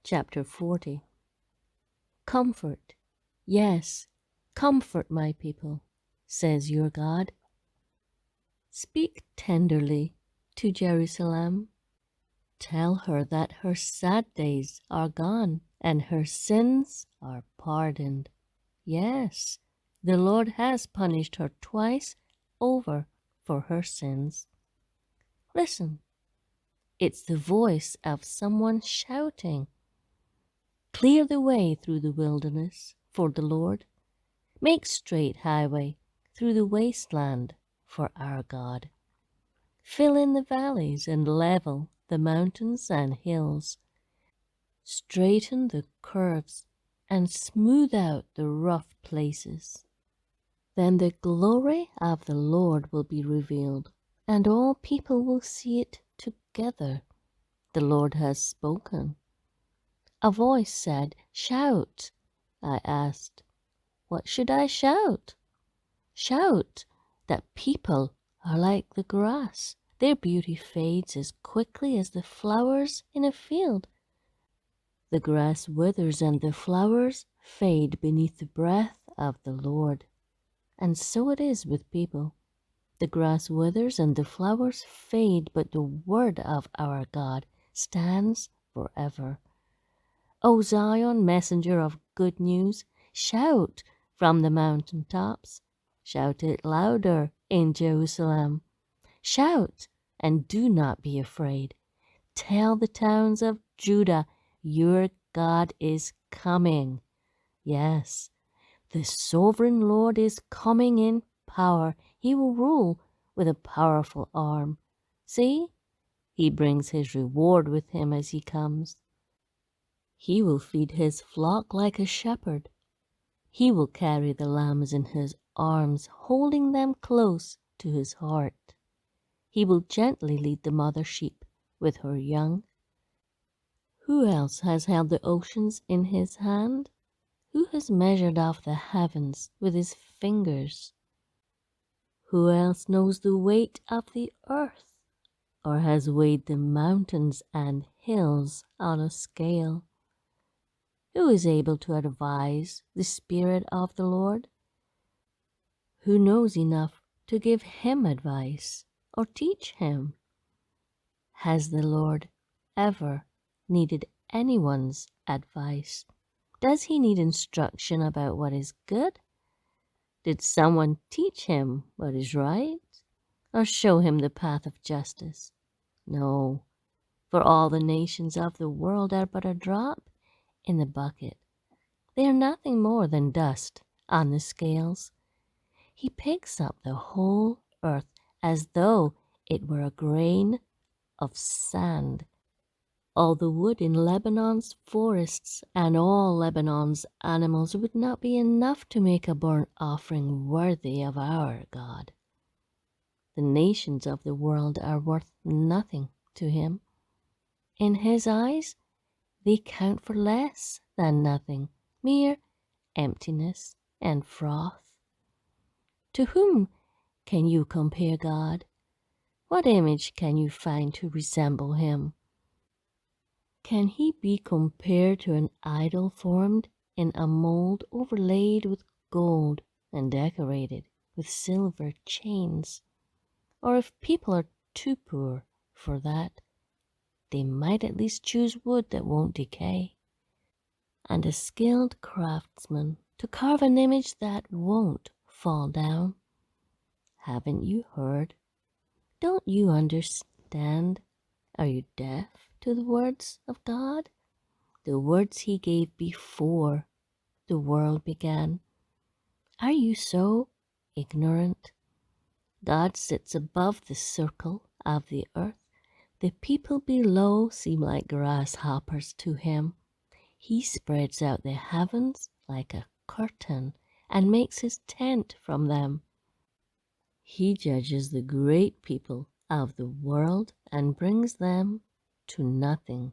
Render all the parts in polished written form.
Chapter 40. Comfort, yes, comfort my people, says your God. Speak tenderly to Jerusalem. Tell her that her sad days are gone and her sins are pardoned. Yes, the Lord has punished her twice over for her sins. Listen, it's the voice of someone shouting. Clear the way through the wilderness for the Lord. Make straight highway through the wasteland for our God. Fill in the valleys and level the mountains and hills. Straighten the curves and smooth out the rough places. Then the glory of the Lord will be revealed, and all people will see it together. The Lord has spoken. A voice said, "Shout." I asked, "What should I shout?" "Shout that people are like the grass. Their beauty fades as quickly as the flowers in a field. The grass withers and the flowers fade beneath the breath of the Lord." And so it is with people. The grass withers and the flowers fade, but the word of our God stands forever. O Zion, messenger of good news, shout from the mountain tops. Shout it louder in Jerusalem. Shout and do not be afraid. Tell the towns of Judah, your God is coming. Yes, the sovereign Lord is coming in power. He will rule with a powerful arm. See, he brings his reward with him as he comes. He will feed his flock like a shepherd. He will carry the lambs in his arms, holding them close to his heart. He will gently lead the mother sheep with her young. Who else has held the oceans in his hand? Who has measured off the heavens with his fingers? Who else knows the weight of the earth, or has weighed the mountains and hills on a scale? Who is able to advise the Spirit of the Lord? Who knows enough to give him advice or teach him? Has the Lord ever needed anyone's advice? Does he need instruction about what is good? Did someone teach him what is right or show him the path of justice? No, for all the nations of the world are but a drop in the bucket. They are nothing more than dust on the scales. He picks up the whole earth as though it were a grain of sand. All the wood in Lebanon's forests and all Lebanon's animals would not be enough to make a burnt offering worthy of our God. The nations of the world are worth nothing to him. In his eyes, they count for less than nothing, mere emptiness and froth. To whom can you compare God? What image can you find to resemble him? Can he be compared to an idol formed in a mold overlaid with gold and decorated with silver chains? Or if people are too poor for that, they might at least choose wood that won't decay, and a skilled craftsman to carve an image that won't fall down. Haven't you heard? Don't you understand? Are you deaf to the words of God? The words he gave before the world began. Are you so ignorant? God sits above the circle of the earth. The people below seem like grasshoppers to him. He spreads out the heavens like a curtain and makes his tent from them. He judges the great people of the world and brings them to nothing.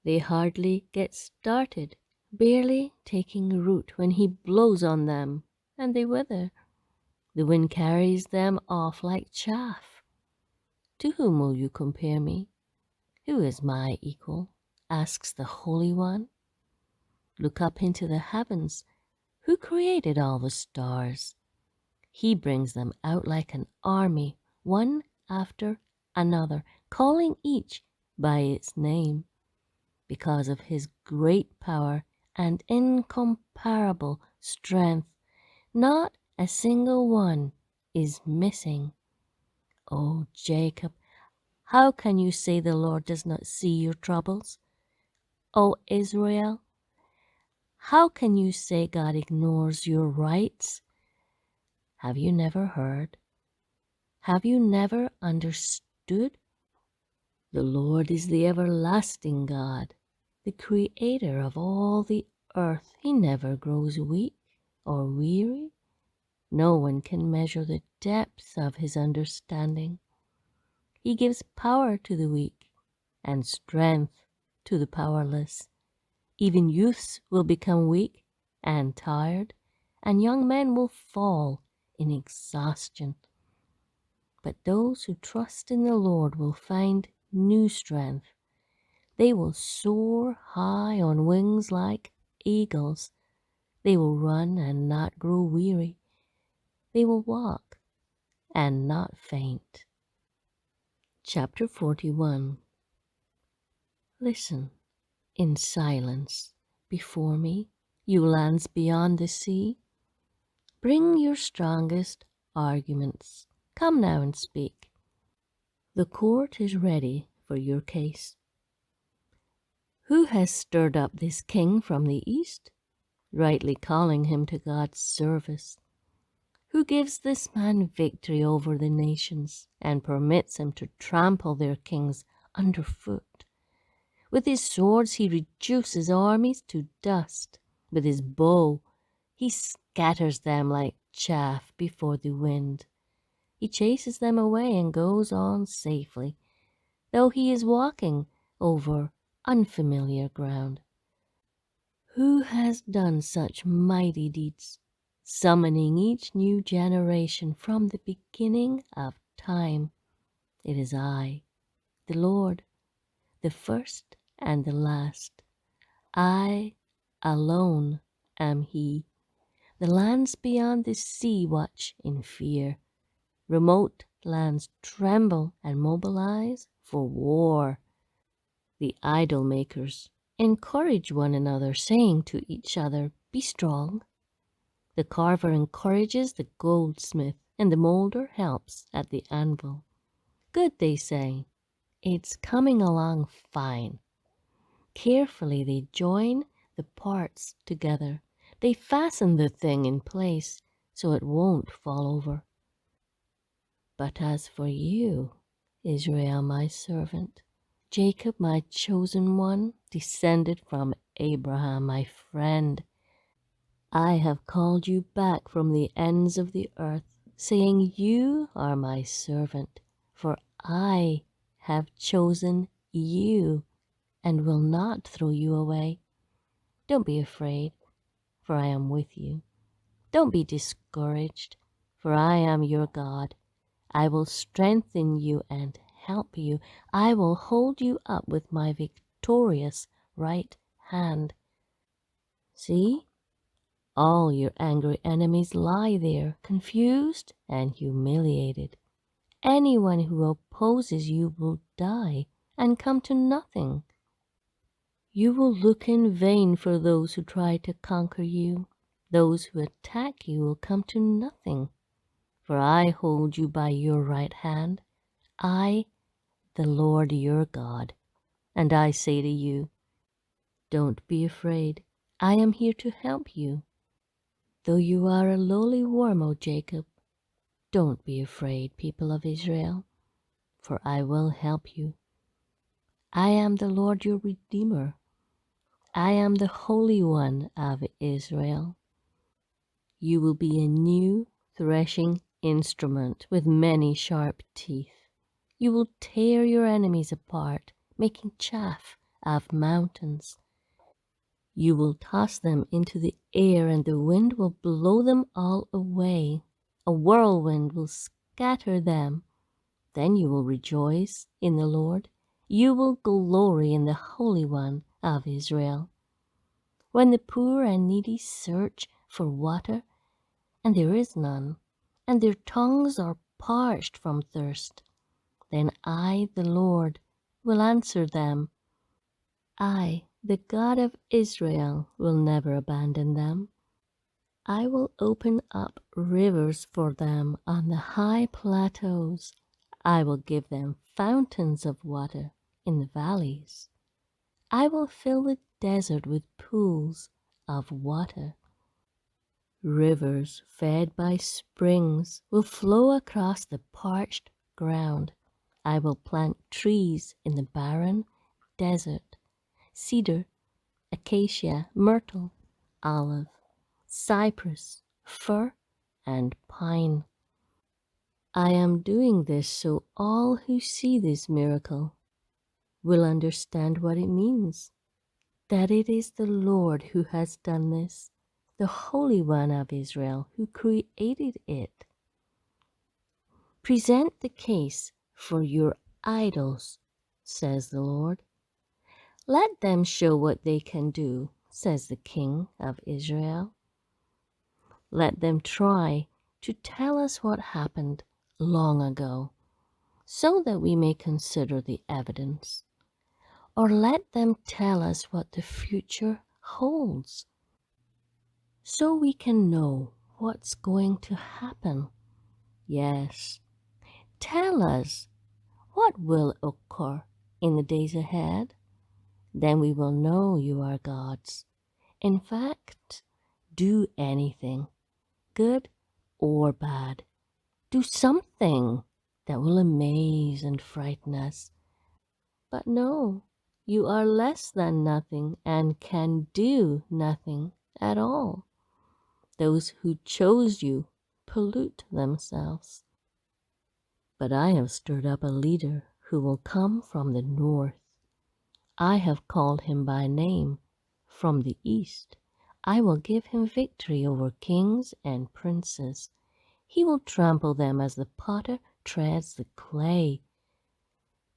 They hardly get started, barely taking root when he blows on them, and they wither. The wind carries them off like chaff. To whom will you compare me? Who is my equal? asks the Holy One. Look up into the heavens. Who created all the stars? He brings them out like an army, one after another, calling each by its name. Because of his great power and incomparable strength, not a single one is missing. Oh, Jacob, how can you say the Lord does not see your troubles? Oh, Israel, how can you say God ignores your rights? Have you never heard? Have you never understood? The Lord is the everlasting God, the creator of all the earth. He never grows weak or weary. No one can measure the depth of his understanding. He gives power to the weak and strength to the powerless. Even youths will become weak and tired, and young men will fall in exhaustion. But those who trust in the Lord will find new strength. They will soar high on wings like eagles. They will run and not grow weary. They will walk and not faint. Chapter 41. Listen in silence before me, you lands beyond the sea. Bring your strongest arguments. Come now and speak. The court is ready for your case. Who has stirred up this king from the east, rightly calling him to God's service? Who gives this man victory over the nations and permits him to trample their kings underfoot? With his swords he reduces armies to dust. With his bow he scatters them like chaff before the wind. He chases them away and goes on safely, though he is walking over unfamiliar ground. Who has done such mighty deeds, summoning each new generation from the beginning of time? It is I, the Lord, the first and the last. I alone am He. The lands beyond the sea watch in fear. Remote lands tremble and mobilize for war. The idol makers encourage one another, saying to each other, "Be strong." The carver encourages the goldsmith, and the molder helps at the anvil. "Good," they say. "It's coming along fine." Carefully they join the parts together. They fasten the thing in place so it won't fall over. But as for you, Israel, my servant, Jacob, my chosen one, descended from Abraham, my friend, I have called you back from the ends of the earth, saying, "You are my servant," for I have chosen you and will not throw you away. Don't be afraid, for I am with you. Don't be discouraged, for I am your God. I will strengthen you and help you. I will hold you up with my victorious right hand. See, all your angry enemies lie there, confused and humiliated. Anyone who opposes you will die and come to nothing. You will look in vain for those who try to conquer you. Those who attack you will come to nothing. For I hold you by your right hand, I, the Lord your God. And I say to you, don't be afraid. I am here to help you. Though you are a lowly worm, O Jacob, don't be afraid, people of Israel, for I will help you. I am the Lord your Redeemer. I am the Holy One of Israel. You will be a new threshing instrument with many sharp teeth. You will tear your enemies apart, making chaff of mountains. You will toss them into the air, and the wind will blow them all away. A whirlwind will scatter them. Then you will rejoice in the Lord. You will glory in the Holy One of Israel. When the poor and needy search for water, and there is none, and their tongues are parched from thirst, then I, the Lord, will answer them. I, the God of Israel, will never abandon them. I will open up rivers for them on the high plateaus. I will give them fountains of water in the valleys. I will fill the desert with pools of water. Rivers fed by springs will flow across the parched ground. I will plant trees in the barren desert, cedar, acacia, myrtle, olive, cypress, fir, and pine. I am doing this so all who see this miracle will understand what it means, that it is the Lord who has done this, the Holy One of Israel who created it. Present the case for your idols, says the Lord. Let them show what they can do, says the King of Israel. Let them try to tell us what happened long ago, so that we may consider the evidence. Or let them tell us what the future holds, so we can know what's going to happen. Yes, tell us what will occur in the days ahead. Then we will know you are gods. In fact, do anything, good or bad. Do something that will amaze and frighten us. But no, you are less than nothing and can do nothing at all. Those who chose you pollute themselves. But I have stirred up a leader who will come from the north. I have called him by name from the east. I will give him victory over kings and princes. He will trample them as the potter treads the clay.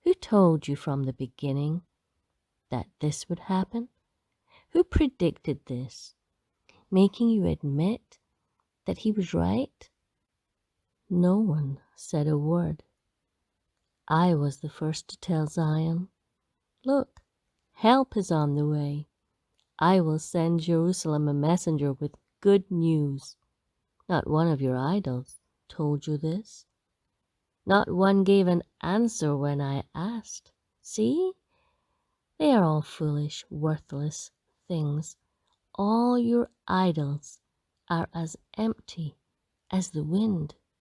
Who told you from the beginning that this would happen? Who predicted this, making you admit that he was right? No one said a word. I was the first to tell Zion, look, help is on the way. I will send Jerusalem a messenger with good news. Not one of your idols told you this. Not one gave an answer when I asked. See, they are all foolish, worthless things. All your idols are as empty as the wind.